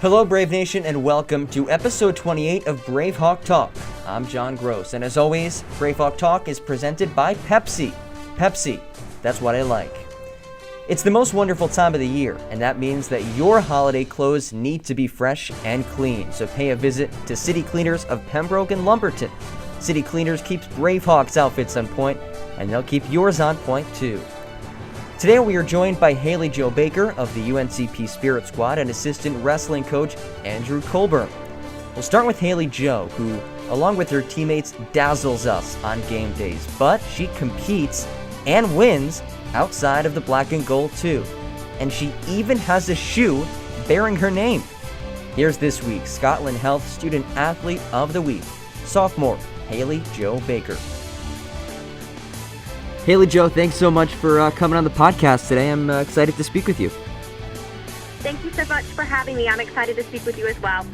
Hello, Brave Nation, and welcome to episode 28 of BraveHawk Talk. I'm John Gross, and as always, BraveHawk Talk is presented by Pepsi. Pepsi, that's what I like. It's the most wonderful time of the year, and that means that your holiday clothes need to be fresh and clean, so pay a visit to City Cleaners of Pembroke and Lumberton. City Cleaners keeps BraveHawk's outfits on point, and they'll keep yours on point too. Today we are joined by Haleigh Jo Baker of the UNCP Spirit Squad and assistant wrestling coach Andrew Colbert. We'll start with Haleigh Jo, who, along with her teammates, dazzles us on game days, but she competes and wins outside of the black and gold too. And she even has a shoe bearing her name. Here's this week's Scotland Health Student Athlete of the Week, sophomore Haleigh Jo Baker. Haleigh Jo, thanks so much for coming on the podcast today. I'm excited to speak with you. Thank you so much for having me. I'm excited to speak with you as well.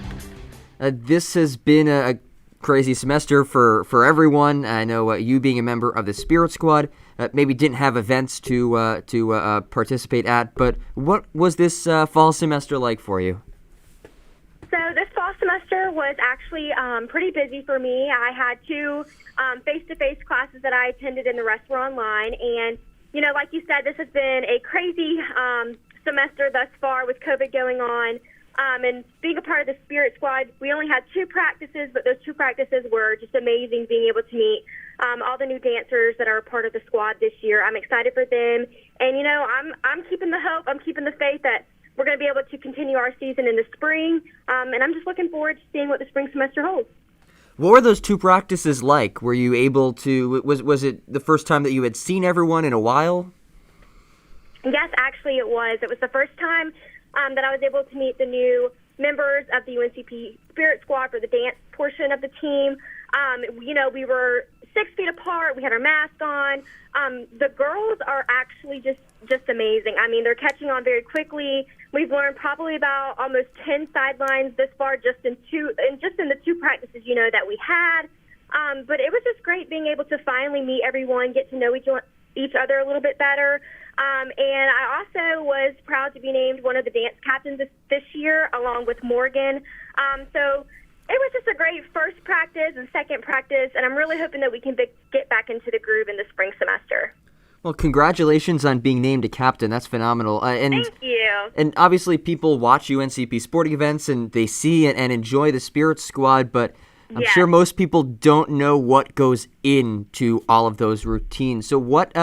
This has been a crazy semester for everyone. I know you being a member of the Spirit Squad maybe didn't have events to participate at, but what was this fall semester like for you? So this fall semester was actually pretty busy for me. I had two face-to-face classes that I attended, and the rest were online. And, you know, like you said, this has been a crazy semester thus far with COVID going on. And being a part of the Spirit Squad, we only had two practices, but those two practices were just amazing, being able to meet all the new dancers that are a part of the squad this year. I'm excited for them. And, you know, I'm keeping the hope, I'm keeping the faith that we're going to be able to continue our season in the spring. And I'm just looking forward to seeing what the spring semester holds. What were those two practices like? Were you able to, was it the first time that you had seen everyone in a while? Yes, actually it was. It was the first time that I was able to meet the new members of the UNCP Spirit Squad for the dance portion of the team. You know, we were 6 feet apart. We had our mask on. The girls are actually just amazing. I mean, they're catching on very quickly. We've learned probably about almost 10 sidelines this far just in the two practices, you know, that we had. But it was just great being able to finally meet everyone, get to know each other a little bit better. And I also was proud to be named one of the dance captains this year, along with Morgan. So it was just a great first practice and second practice, and I'm really hoping that we can get back into the groove in the spring semester. Well, congratulations on being named a captain. That's phenomenal. Thank you. And obviously people watch UNCP sporting events and they see and enjoy the Spirit Squad, but I'm sure most people don't know what goes into all of those routines. So what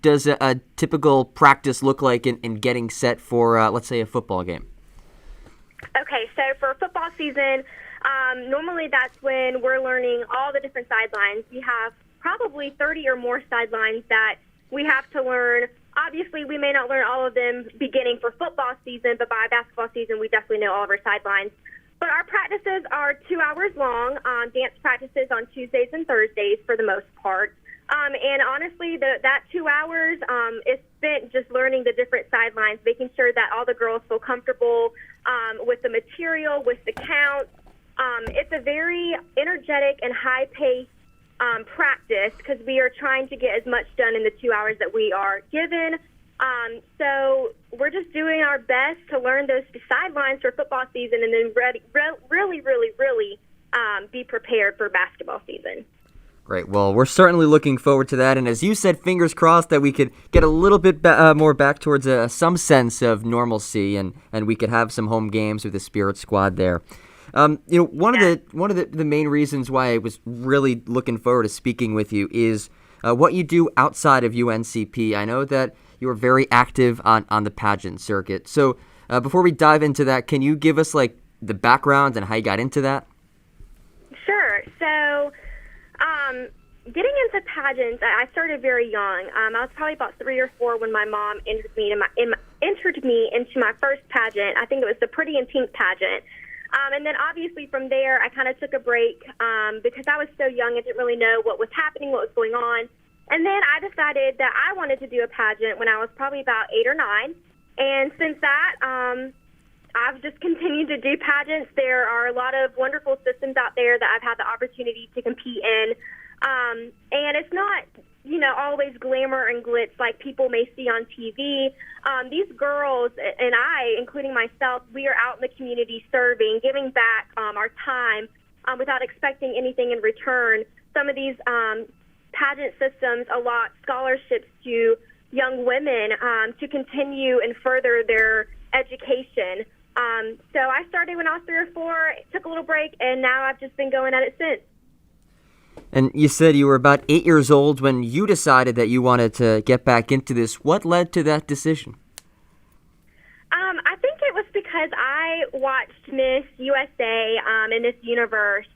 does a typical practice look like in getting set for, let's say, a football game? Okay, so for football season, normally that's when we're learning all the different sidelines. We have probably 30 or more sidelines that we have to learn. Obviously, we may not learn all of them beginning for football season, but by basketball season, we definitely know all of our sidelines. But our practices are 2 hours long, dance practices on Tuesdays and Thursdays for the most part. And honestly, that 2 hours is spent just learning the different sidelines, making sure that all the girls feel comfortable with the material, with the counts. It's a very energetic and high-paced practice because we are trying to get as much done in the 2 hours that we are given. So we're just doing our best to learn those sidelines for football season and then really be prepared for basketball season. Great. Well, we're certainly looking forward to that. And as you said, fingers crossed that we could get a little bit more back towards some sense of normalcy and we could have some home games with the Spirit Squad there. You know, one of the main reasons why I was really looking forward to speaking with you is what you do outside of UNCP. I know that you are very active on the pageant circuit. So before we dive into that, can you give us like the background and how you got into that? Sure. So getting into pageants, I started very young. I was probably about 3 or 4 when my mom entered me into my first pageant. I think it was the Pretty in Pink pageant. And then obviously from there, I kind of took a break because I was so young. I didn't really know what was happening, what was going on. And then I decided that I wanted to do a pageant when I was probably about 8 or 9. And since that, I've just continued to do pageants. There are a lot of wonderful systems out there that I've had the opportunity to compete in. And it's not always glamour and glitz like people may see on TV. These girls and I, including myself, we are out in the community serving, giving back our time without expecting anything in return. Some of these pageant systems allot scholarships to young women to continue and further their education. So I started when I was 3 or 4, took a little break, and now I've just been going at it since. And you said you were about 8 years old when you decided that you wanted to get back into this. What led to that decision? I think it was because I watched Miss USA and Miss Universe,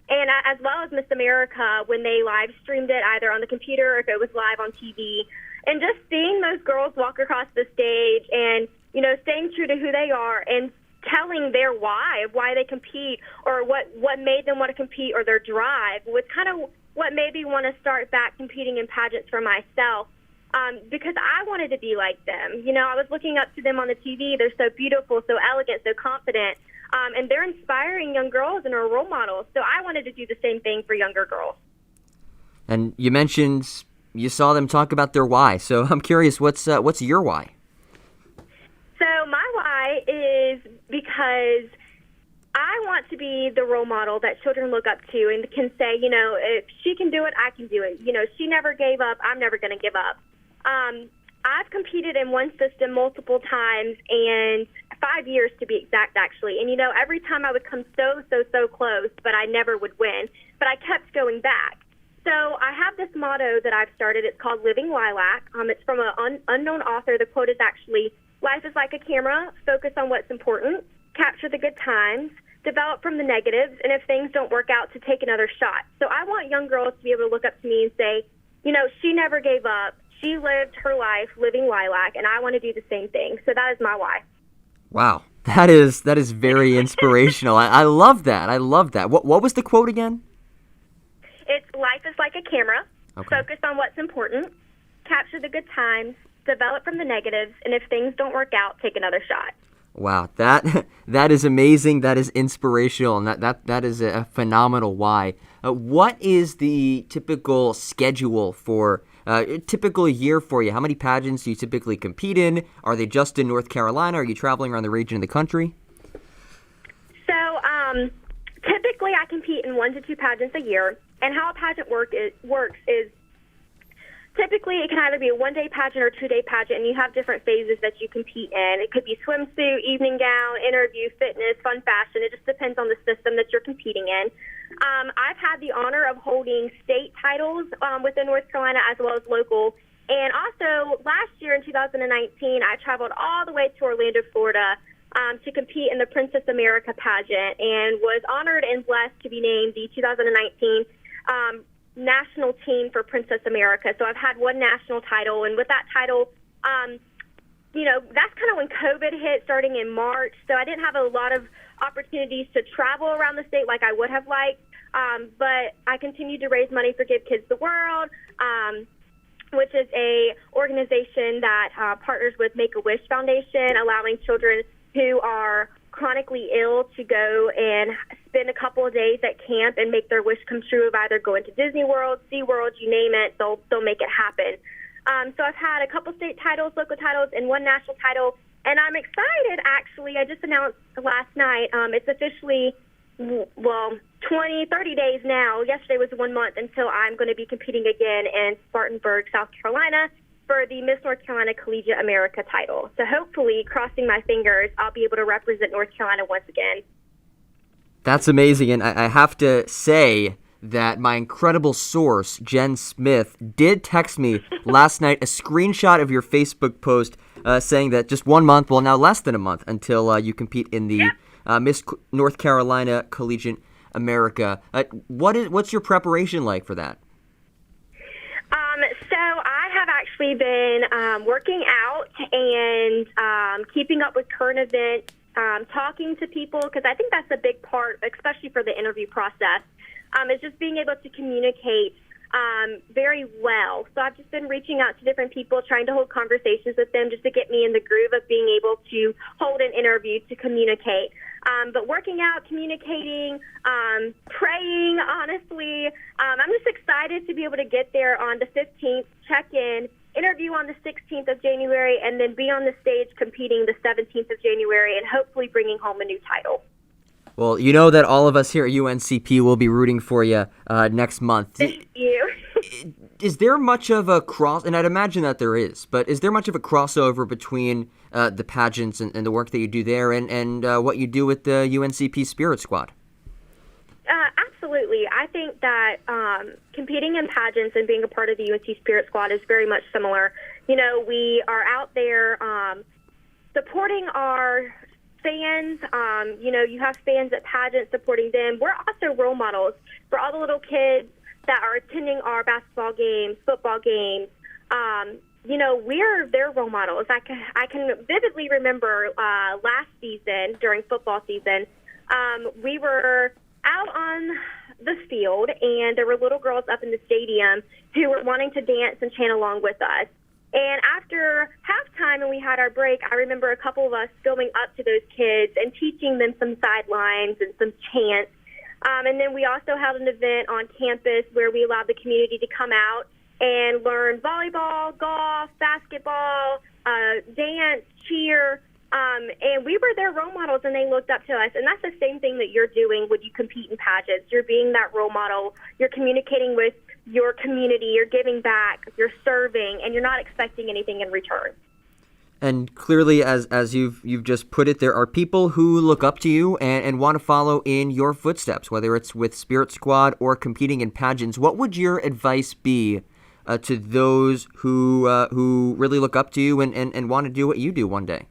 and as well as Miss America when they live streamed it either on the computer or if it was live on TV. And just seeing those girls walk across the stage and, staying true to who they are and telling their why they compete or what made them want to compete or their drive was kind of what made me want to start back competing in pageants for myself, because I wanted to be like them. I was looking up to them on the TV. They're so beautiful, so elegant, so confident, and they're inspiring young girls and are role models. So I wanted to do the same thing for younger girls. And you mentioned you saw them talk about their why. So I'm curious, what's your why? So my why is because I want to be the role model that children look up to and can say, if she can do it, I can do it. She never gave up. I'm never going to give up. I've competed in one system multiple times, and 5 years to be exact, actually. And, every time I would come so close, but I never would win. But I kept going back. So I have this motto that I've started. It's called Living Lilac. It's from an unknown author. The quote is actually, "Life is like a camera. Focus on what's important. Capture the good times. Develop from the negatives. And if things don't work out, to take another shot." So I want young girls to be able to look up to me and say, she never gave up. She lived her life living lilac, and I want to do the same thing. So that is my why. Wow. That is very inspirational. I love that. I love that. What was the quote again? It's life is like a camera. Okay. Focus on what's important. Capture the good times. Develop from the negatives. And if things don't work out, take another shot. Wow, that is amazing. That is inspirational, and that is a phenomenal why. What is the typical schedule for a typical year for you? How many pageants do you typically compete in? Are they just in North Carolina? Are you traveling around the region of the country? So typically I compete in 1 to 2 pageants a year. And how a pageant works is typically it can either be a 1-day pageant or 2-day pageant, and you have different phases that you compete in. It could be swimsuit, evening gown, interview, fitness, fun fashion. It just depends on the system that you're competing in. I've had the honor of holding state titles within North Carolina as well as local. And also last year in 2019, I traveled all the way to Orlando, Florida, to compete in the Princess America pageant and was honored and blessed to be named the 2019 national team for Princess America. So I've had one national title, and with that title, that's kind of when COVID hit starting in March. So I didn't have a lot of opportunities to travel around the state like I would have liked. But I continued to raise money for Give Kids the World, which is a organization that partners with Make-A-Wish Foundation, allowing children who are chronically ill to go and spend a couple of days at camp and make their wish come true of either going to Disney World, SeaWorld, you name it, they'll make it happen. So I've had a couple state titles, local titles, and one national title, and I'm excited, actually. I just announced last night, it's officially, 30 days now. Yesterday was 1 month until I'm going to be competing again in Spartanburg, South Carolina, for the Miss North Carolina Collegiate America title. So hopefully, crossing my fingers, I'll be able to represent North Carolina once again. That's amazing, and I have to say that my incredible source, Jen Smith, did text me last night a screenshot of your Facebook post saying that just 1 month, well, now less than a month, until you compete in the Miss North Carolina Collegiate America. What's your preparation like for that? So I have actually been working out and keeping up with current events, talking to people, because I think that's a big part, especially for the interview process, is just being able to communicate very well. So I've just been reaching out to different people, trying to hold conversations with them just to get me in the groove of being able to hold an interview to communicate. But working out, communicating, praying, honestly, I'm just excited to be able to get there on the 15th, check in, interview on the 16th of January, and then be on the stage competing the 17th of January and hopefully bringing home a new title. Well, you know that all of us here at UNCP will be rooting for you next month. Thank you. Is there much of a and I'd imagine that there is, but is there much of a crossover between the pageants and the work that you do there and what you do with the UNCP Spirit Squad? Absolutely. I think that competing in pageants and being a part of the UNC Spirit Squad is very much similar. You know, we are out there supporting our fans. You know, you have fans at pageants supporting them. We're also role models for all the little kids that are attending our basketball games, football games. You know, we're their role models. I can vividly remember last season during football season, we were out on the field, and there were little girls up in the stadium who were wanting to dance and chant along with us. And after halftime and we had our break, I remember a couple of us going up to those kids and teaching them some sidelines and some chants. And then we also held an event on campus where we allowed the community to come out and learn volleyball, golf, basketball, dance, cheer. And we were their role models, and they looked up to us. And that's the same thing that you're doing when you compete in pageants. You're being that role model. You're communicating with your community. You're giving back. You're serving, and you're not expecting anything in return. And clearly, as you've just put it, there are people who look up to you and want to follow in your footsteps, whether it's with Spirit Squad or competing in pageants. What would your advice be to those who really look up to you and want to do what you do one day?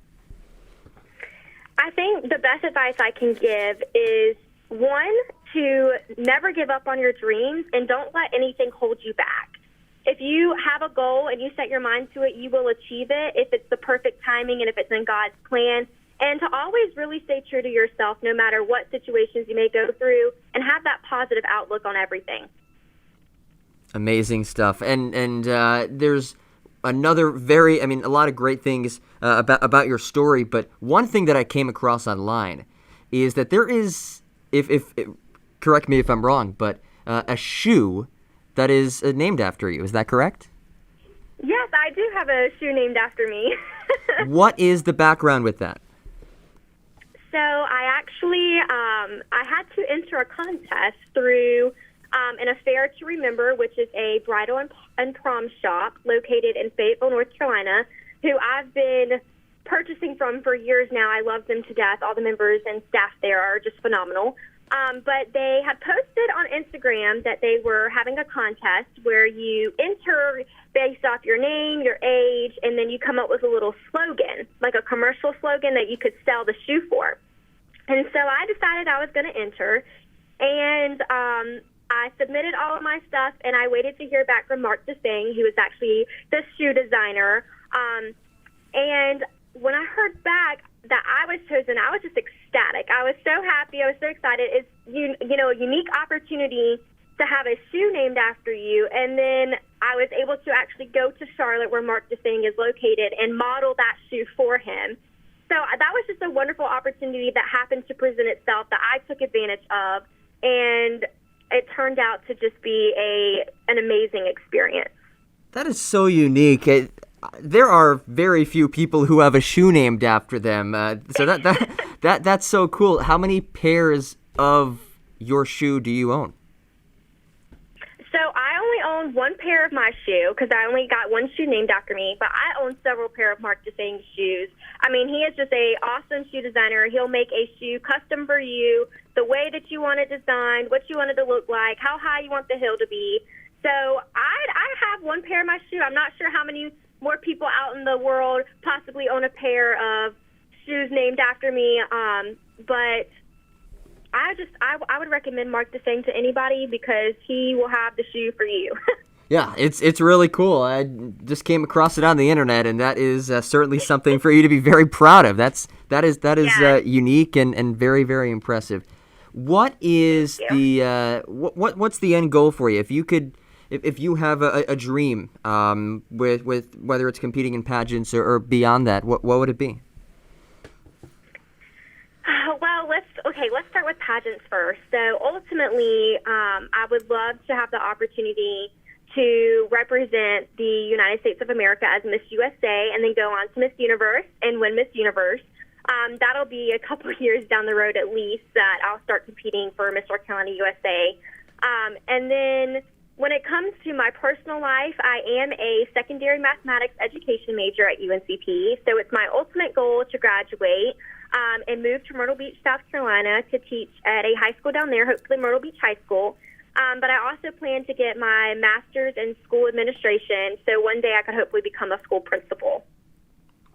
I think the best advice I can give is, one, to never give up on your dreams and don't let anything hold you back. If you have a goal and you set your mind to it, you will achieve it if it's the perfect timing and if it's in God's plan. And to always really stay true to yourself no matter what situations you may go through and have that positive outlook on everything. Amazing stuff. And there's another a lot of great things about your story, but one thing that I came across online is that there is, if correct me if I'm wrong, but a shoe that is named after you. Is that correct? Yes, I do have a shoe named after me. What is the background with that? So I actually, I had to enter a contest through an Affair to Remember, which is a bridal and prom shop located in Fayetteville, North Carolina, who I've been purchasing from for years now. I love them to death. All the members and staff there are just phenomenal. But they had posted on Instagram that they were having a contest where you enter based off your name, your age, and then you come up with a little slogan, like a commercial slogan that you could sell the shoe for. And so I decided I was going to enter, and I submitted all of my stuff, and I waited to hear back from Mark DeFang, who was actually the shoe designer. And when I heard back that I was chosen, I was just ecstatic. I was so happy. I was so excited. It's a unique opportunity to have a shoe named after you. And then I was able to actually go to Charlotte, where Mark DeFang is located, and model that shoe for him. So that was just a wonderful opportunity that happened to present itself that I took advantage of, and it turned out to just be an amazing experience. That is so unique. There are very few people who have a shoe named after them. So that's so cool. How many pairs of your shoe do you own? So I only own one pair of my shoe because I only got one shoe named after me, but I own several pair of Mark DeFang's shoes. I mean, he is just an awesome shoe designer. He'll make a shoe custom for you, the way that you want it designed, what you want it to look like, how high you want the heel to be. So I have one pair of my shoe. I'm not sure how many more people out in the world possibly own a pair of shoes named after me, but I would recommend Mark DeFang to anybody because he will have the shoe for you. Yeah, it's really cool. I just came across it on the internet, and that is certainly something for you to be very proud of. That is Yeah. Unique and very, very impressive. What is what's the end goal for you? If you could if you have a dream with whether it's competing in pageants or beyond that, what would it be? Well, let's start with pageants first. So ultimately, I would love to have the opportunity to represent the United States of America as Miss USA and then go on to Miss Universe and win Miss Universe. That'll be a couple years down the road at least that I'll start competing for Miss North Carolina USA. And then when it comes to my personal life, I am a secondary mathematics education major at UNCP. So it's my ultimate goal to graduate and move to Myrtle Beach, South Carolina to teach at a high school down there, hopefully Myrtle Beach High School. But I also plan to get my master's in school administration, so one day I could hopefully become a school principal.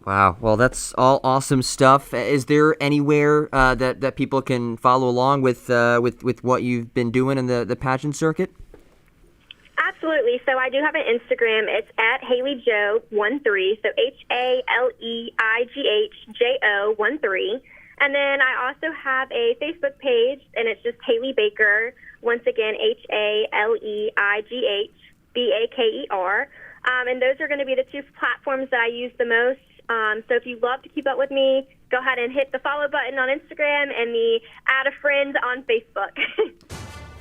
Wow. Well, that's all awesome stuff. Is there anywhere that people can follow along with what you've been doing in the pageant circuit? Absolutely. So I do have an Instagram. It's at HaleigHjo13, so HaleigHjo13. And then I also have a Facebook page, and it's just Haleigh Baker. Once again, HaleigHBaker. And those are going to be the two platforms that I use the most. So if you love to keep up with me, go ahead and hit the follow button on Instagram and the add a friend on Facebook.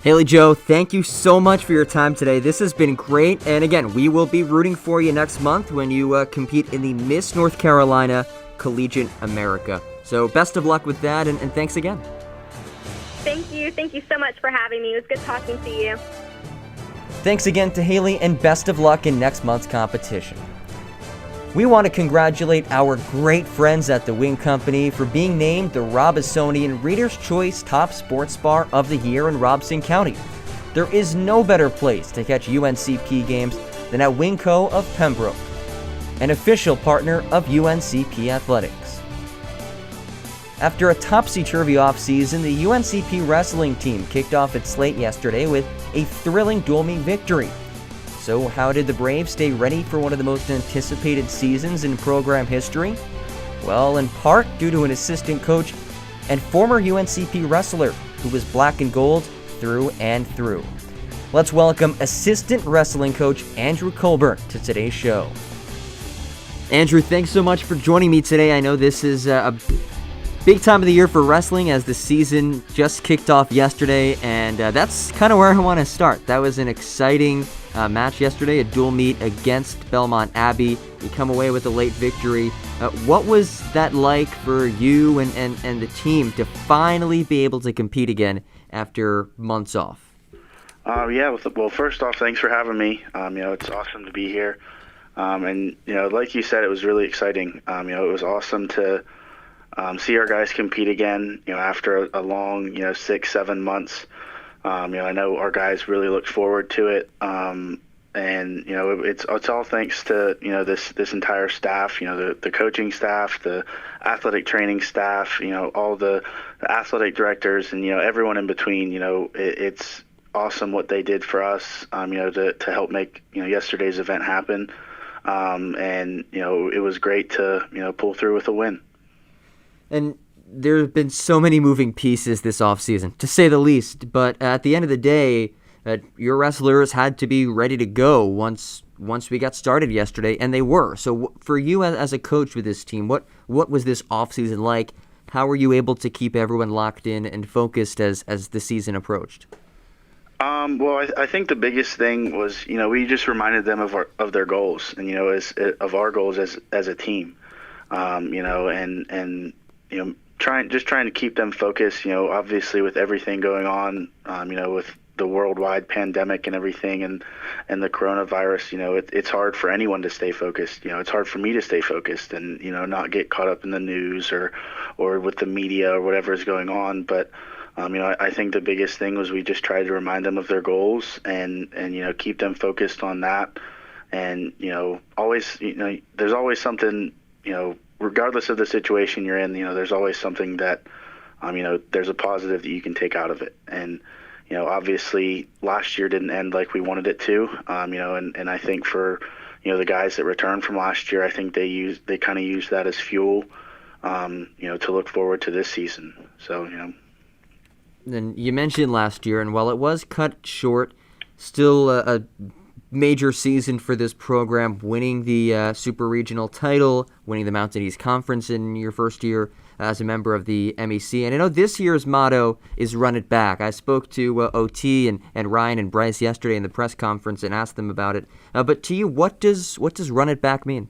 Haleigh Jo, thank you so much for your time today. This has been great. And again, we will be rooting for you next month when you compete in the Miss North Carolina Collegiate America. So best of luck with that, and thanks again. Thank you. Thank you so much for having me. It was good talking to you. Thanks again to Haleigh, and best of luck in next month's competition. We want to congratulate our great friends at the Wing Company for being named the Robisonian Reader's Choice Top Sports Bar of the Year in Robeson County. There is no better place to catch UNCP games than at Wingco of Pembroke, an official partner of UNCP Athletics. After a topsy-turvy offseason, the UNCP wrestling team kicked off its slate yesterday with a thrilling dual meet victory. So how did the Braves stay ready for one of the most anticipated seasons in program history? Well, in part due to an assistant coach and former UNCP wrestler who was black and gold through and through. Let's welcome assistant wrestling coach Andrew Colbert to today's show. Andrew, thanks so much for joining me today. I know this is a big time of the year for wrestling as the season just kicked off yesterday, and that's kind of where I want to start. That was an exciting match yesterday, a dual meet against Belmont Abbey. You come away with a late victory. What was that like for you and the team to finally be able to compete again after months off? Well, first off, thanks for having me. It's awesome to be here. And like you said, it was really exciting. It was awesome to see our guys compete again, after a long, 6-7 months. I know our guys really looked forward to it. And, it's all thanks to, this entire staff, the coaching staff, the athletic training staff, all the athletic directors and, everyone in between. It's awesome what they did for us, to help make, yesterday's event happen. And, it was great to, pull through with a win. And there have been so many moving pieces this offseason, to say the least. But at the end of the day, your wrestlers had to be ready to go once we got started yesterday, and they were. So for you as a coach with this team, what was this offseason like? How were you able to keep everyone locked in and focused as the season approached? Well, I think the biggest thing was, we just reminded them of their goals, and of our goals as a team, trying to keep them focused. Obviously with everything going on, with the worldwide pandemic and everything, and the coronavirus, it's hard for anyone to stay focused. It's hard for me to stay focused and not get caught up in the news or with the media or whatever is going on. But I think the biggest thing was we just tried to remind them of their goals and keep them focused on that. And always, there's always something, regardless of the situation you're in, there's always something that, there's a positive that you can take out of it. And, obviously last year didn't end like we wanted it to, and I think for, the guys that returned from last year, I think they kind of used that as fuel, to look forward to this season. So, And you mentioned last year, and while it was cut short, still a major season for this program, winning the Super Regional title, winning the Mountain East Conference in your first year as a member of the MEC. And I know this year's motto is Run It Back. I spoke to OT and Ryan and Bryce yesterday in the press conference and asked them about it. But to you, what does Run It Back mean?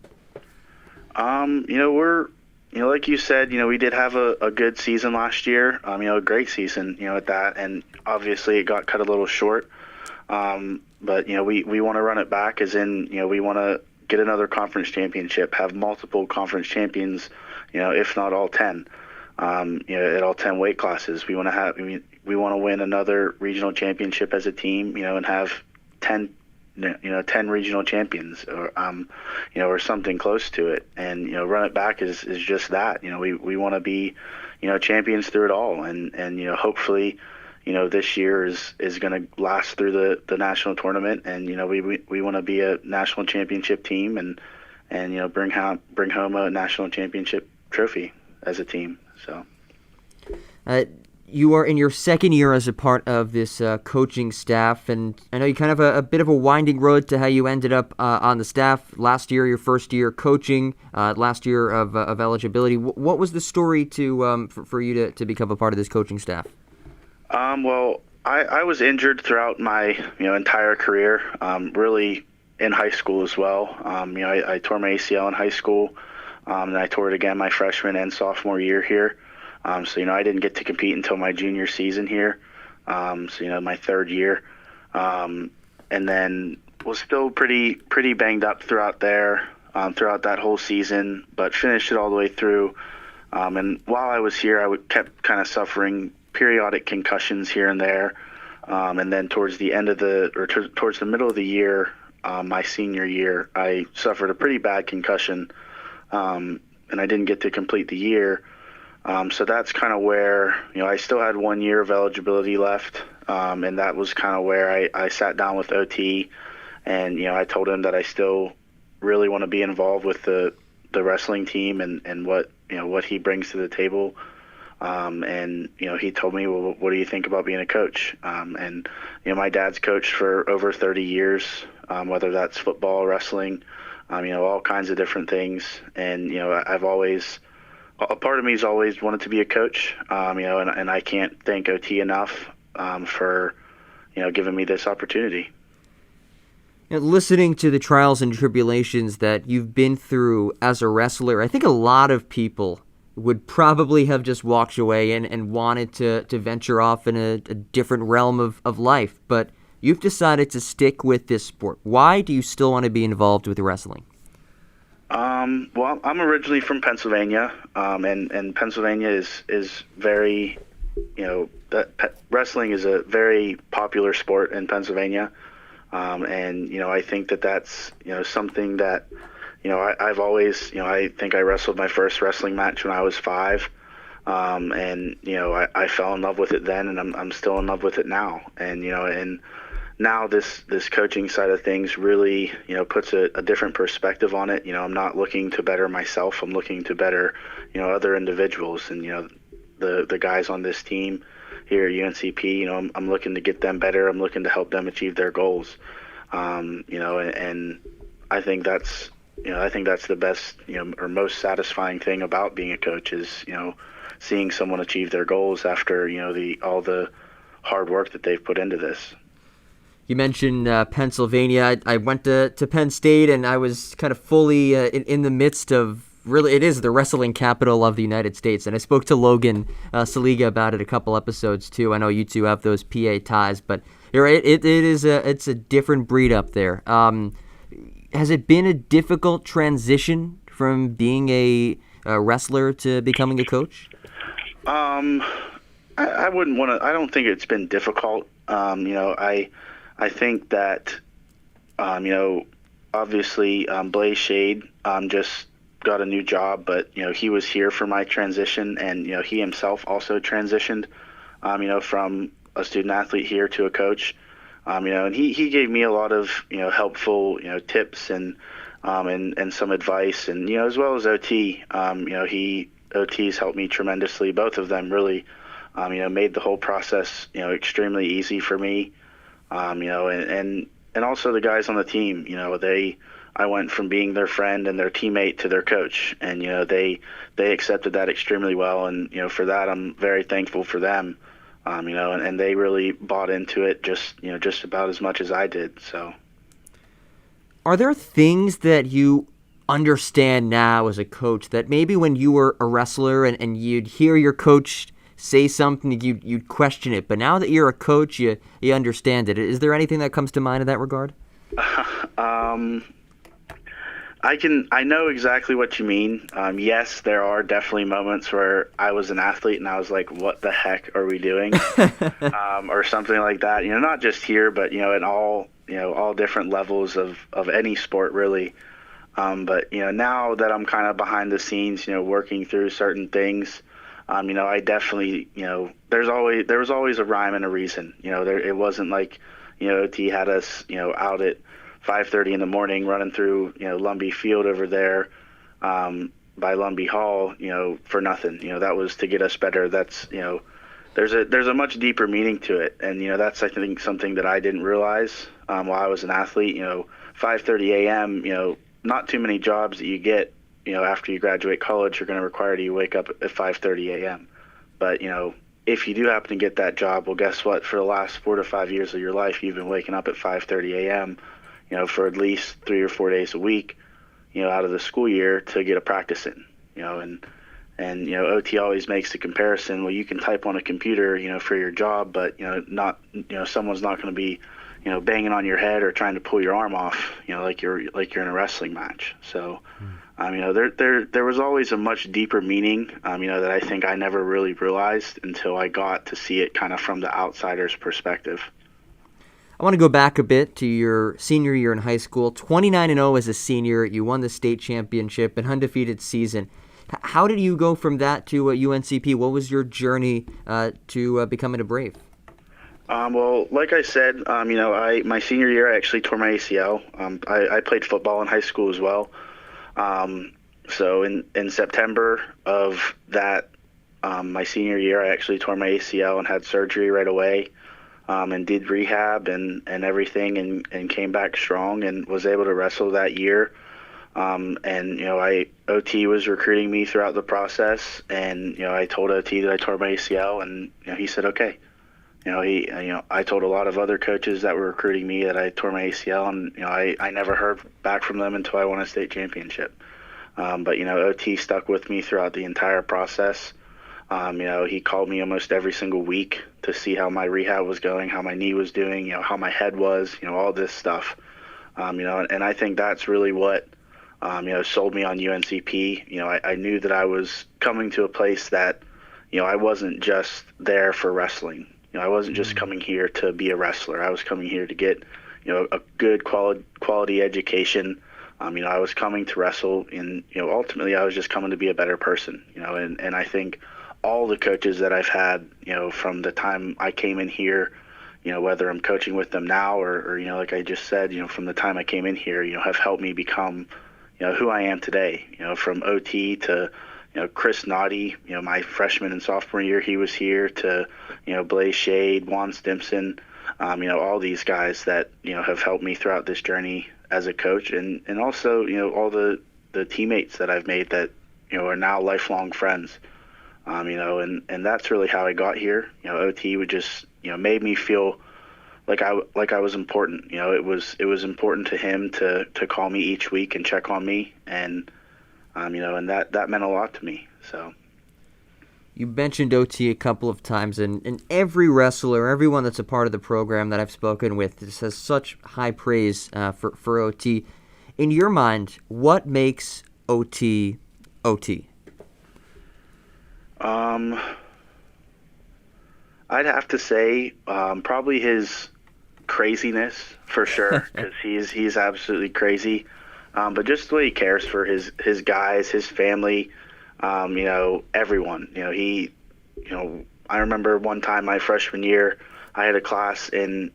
Like you said, we did have a good season last year, a great season, at that, and obviously it got cut a little short. But, we want to run it back as in, we want to get another conference championship, have multiple conference champions, if not all 10, at all 10 weight classes. We want to win another regional championship as a team, and have 10 regional champions or something close to it. And, run it back is just that. We want to be, champions through it all. And hopefully, this year is going to last through the national tournament. And, we want to be a national championship team and bring home a national championship trophy as a team. So. You are in your second year as a part of this coaching staff, and I know you kind of a bit of a winding road to how you ended up on the staff last year, your first year coaching, last year of eligibility. What was the story for you to become a part of this coaching staff? Well, I was injured throughout my entire career, really in high school as well. I tore my ACL in high school, and I tore it again my freshman and sophomore year here. So, I didn't get to compete until my junior season here, my third year, and then was still pretty banged up throughout that whole season, but finished it all the way through. And while I was here, I kept kind of suffering periodic concussions here and there, and then towards the middle of the year, my senior year, I suffered a pretty bad concussion, and I didn't get to complete the year. So that's kind of where, I still had 1 year of eligibility left, and that was kind of where I sat down with OT, and, I told him that I still really want to be involved with the wrestling team and what he brings to the table. And, he told me, well, what do you think about being a coach? And, my dad's coached for over 30 years, whether that's football, wrestling, all kinds of different things. And, a part of me has always wanted to be a coach, and I can't thank OT enough for, giving me this opportunity. Listening to the trials and tribulations that you've been through as a wrestler, I think a lot of people would probably have just walked away and wanted to venture off in a different realm of life, but you've decided to stick with this sport. Why do you still want to be involved with wrestling? Well, I'm originally from Pennsylvania, and Pennsylvania is very, wrestling is a very popular sport in Pennsylvania, and I think that's something that I've always I think I wrestled my first wrestling match when I was 5, and I fell in love with it then, and I'm still in love with it now, and and now this coaching side of things really, puts a different perspective on it. I'm not looking to better myself. I'm looking to better, other individuals. And, the guys on this team here at UNCP, I'm looking to get them better. I'm looking to help them achieve their goals. And I think that's the best, or most satisfying thing about being a coach is, seeing someone achieve their goals after, all the hard work that they've put into this. You mentioned Pennsylvania. I went to Penn State, and I was kind of fully in the midst of, really, it is the wrestling capital of the United States. And I spoke to Logan Saliga about it a couple episodes, too. I know you two have those PA ties, but it's a different breed up there. Has it been a difficult transition from being a wrestler to becoming a coach? I wouldn't want to. I don't think it's been difficult. I think that, obviously Blaze Shade just got a new job, but, he was here for my transition, and, he himself also transitioned, from a student athlete here to a coach, and he gave me a lot of, helpful, tips and some advice, and, as well as OT, OT's helped me tremendously. Both of them really, made the whole process, extremely easy for me. And also the guys on the team, I went from being their friend and their teammate to their coach, and they accepted that extremely well, and for that I'm very thankful for them. And they really bought into it just about as much as I did. So, are there things that you understand now as a coach that maybe when you were a wrestler and you'd hear your coach say something, you'd question it, but now that you're a coach, you understand it? Is there anything that comes to mind in that regard? I know exactly what you mean. Yes, there are definitely moments where I was an athlete and I was like, what the heck are we doing? Or something like that. Not just here, but, in all different levels of any sport, really. But, now that I'm kind of behind the scenes, working through certain things, I definitely, there was always a rhyme and a reason. It wasn't like, OT had us, out at 5:30 in the morning running through, Lumbee Field over there by Lumbee Hall, for nothing. That was to get us better. That's, there's a much deeper meaning to it. And, that's, I think, something that I didn't realize while I was an athlete. 5:30 a.m., not too many jobs that you get, after you graduate college are going to require you to wake up at 5:30 a.m. But, if you do happen to get that job, well, guess what? For the last 4 to 5 years of your life, you've been waking up at 5:30 a.m., for at least 3 or 4 days a week, out of the school year to get a practice in, and OT always makes the comparison. Well, you can type on a computer, for your job, but, not, someone's not going to be, banging on your head or trying to pull your arm off, like you're in a wrestling match. So, there was always a much deeper meaning, that I think I never really realized until I got to see it kind of from the outsider's perspective. I want to go back a bit to your senior year in high school. 29-0 as a senior, you won the state championship, an undefeated season. How did you go from that to UNCP? What was your journey to becoming a Brave? Well, like I said, my senior year I actually tore my ACL. I played football in high school as well. So in September of that, my senior year, I actually tore my ACL and had surgery right away. And did rehab and everything and came back strong and was able to wrestle that year. OT was recruiting me throughout the process, and, I told OT that I tore my ACL, and, he said, okay. I told a lot of other coaches that were recruiting me that I tore my ACL, and, I never heard back from them until I won a state championship. But, OT stuck with me throughout the entire process. He called me almost every single week to see how my rehab was going, how my knee was doing, how my head was, all this stuff. And I think that's really what, sold me on UNCP. I knew that I was coming to a place that, I wasn't just there for wrestling. I wasn't just coming here to be a wrestler. I was coming here to get, a good quality education. I was coming to wrestle, and, ultimately I was just coming to be a better person, and I think all the coaches that I've had, from the time I came in here, whether I'm coaching with them now or like I just said, from the time I came in here, have helped me become, who I am today, from OT to, Chris Naughty, my freshman and sophomore year, he was here, to, Blaze Shade, Juan Stimson, all these guys that, have helped me throughout this journey as a coach, and also, all the teammates that I've made that, are now lifelong friends. And that's really how I got here. OT would just, made me feel like I was important. It was important to him to call me each week and check on me, and and that meant a lot to me. So. You mentioned OT a couple of times, and every wrestler, everyone that's a part of the program that I've spoken with, just has such high praise for OT. In your mind, what makes OT OT? I'd have to say probably his craziness, for sure, because he's absolutely crazy. But just the way he cares for his guys, his family, everyone. I remember one time my freshman year, I had a class in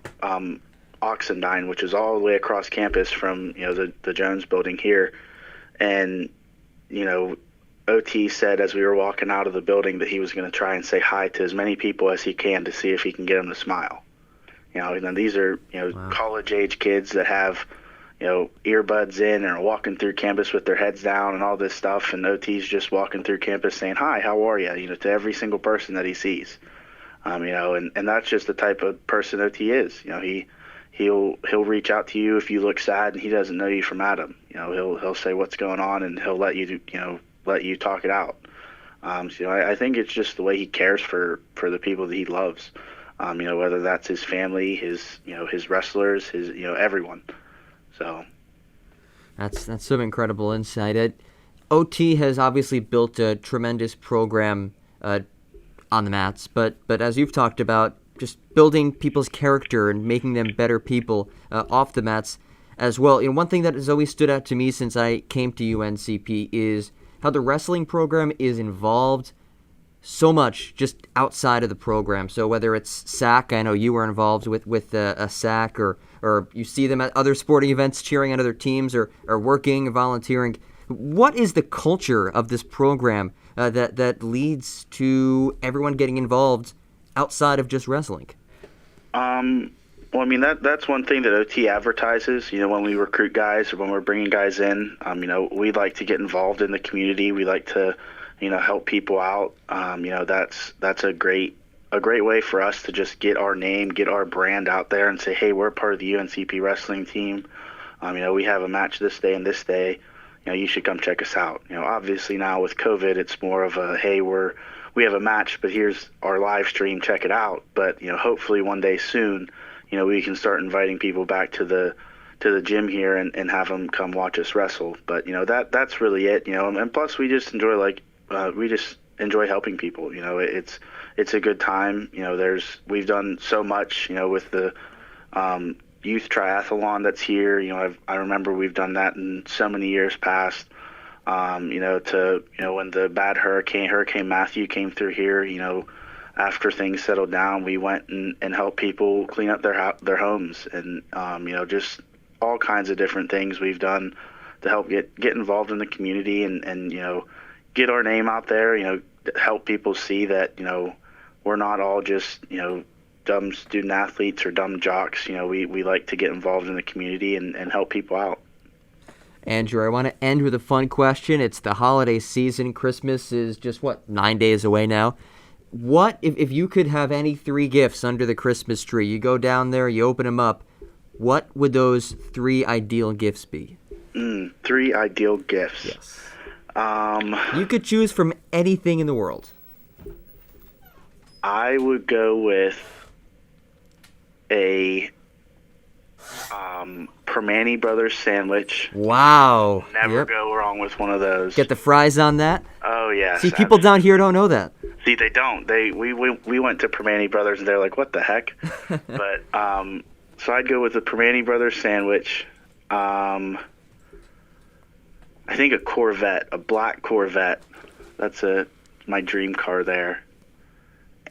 Oxendine, which is all the way across campus from the Jones building here, and OT said as we were walking out of the building that he was going to try and say hi to as many people as he can to see if he can get them to smile. And these are, Wow. college-age kids that have, earbuds in and are walking through campus with their heads down and all this stuff, and OT's just walking through campus saying, "Hi, how are you?" To every single person that he sees. And that's just the type of person OT is. He'll reach out to you if you look sad and he doesn't know you from Adam. He'll say what's going on, and he'll let you talk it out. I think it's just the way he cares for the people that he loves. Whether that's his family, his wrestlers, his everyone. So That's some incredible insight. OT has obviously built a tremendous program on the mats, but as you've talked about, just building people's character and making them better people off the mats as well. One thing that has always stood out to me since I came to UNCP is how the wrestling program is involved so much just outside of the program. So whether it's SAC, I know you were involved with a SAC, or you see them at other sporting events cheering on other teams or working, volunteering. What is the culture of this program that leads to everyone getting involved outside of just wrestling? Well, that's one thing that OT advertises. When we recruit guys or when we're bringing guys in, we like to get involved in the community. We like to, help people out. That's a great way for us to just get our name, get our brand out there, and say, hey, we're part of the UNCP wrestling team. We have a match this day and this day. You should come check us out. Obviously now with COVID, it's more of a, hey, we have a match, but here's our live stream, check it out. But hopefully one day soon, we can start inviting people back to the gym here and have them come watch us wrestle. But that's really it. And plus we just enjoy helping people. It's a good time. We've done so much. With the youth triathlon that's here. I remember we've done that in so many years past. When the bad Hurricane Matthew came through here, after things settled down, we went and helped people clean up their homes, and just all kinds of different things we've done to help get involved in the community and get our name out there. Help people see that we're not all just dumb student athletes or dumb jocks. We like to get involved in the community and help people out. Andrew, I want to end with a fun question. It's the holiday season. Christmas is just, 9 days away now. What, if you could have any 3 gifts under the Christmas tree, you go down there, you open them up, what would those 3 ideal gifts be? 3 ideal gifts. Yes. You could choose from anything in the world. I would go with a Permane Brothers sandwich. Wow. Never go wrong with one of those. Get the fries on that? Oh, yeah. See, people down here don't know that. See, they don't. We went to Permane Brothers, and they're like, what the heck? But, so I'd go with a Permane Brothers sandwich. I think a Corvette, a black Corvette. That's my dream car there.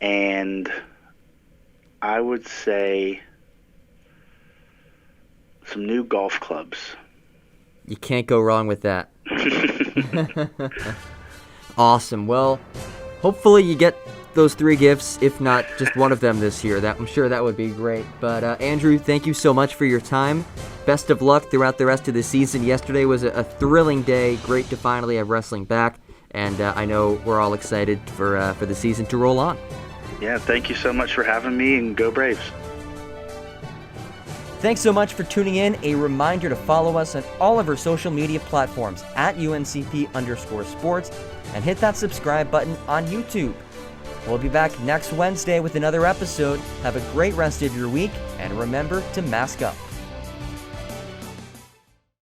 And I would say some new golf clubs. You can't go wrong with that. Awesome. Well, hopefully you get those 3 gifts, if not just one of them this year. I'm sure that would be great. But Andrew, thank you so much for your time. Best of luck throughout the rest of the season. Yesterday was a thrilling day. Great to finally have wrestling back. And I know we're all excited for the season to roll on. Yeah, thank you so much for having me, and go Braves. Thanks so much for tuning in. A reminder to follow us on all of our social media platforms at UNCP_sports and hit that subscribe button on YouTube. We'll be back next Wednesday with another episode. Have a great rest of your week, and remember to mask up.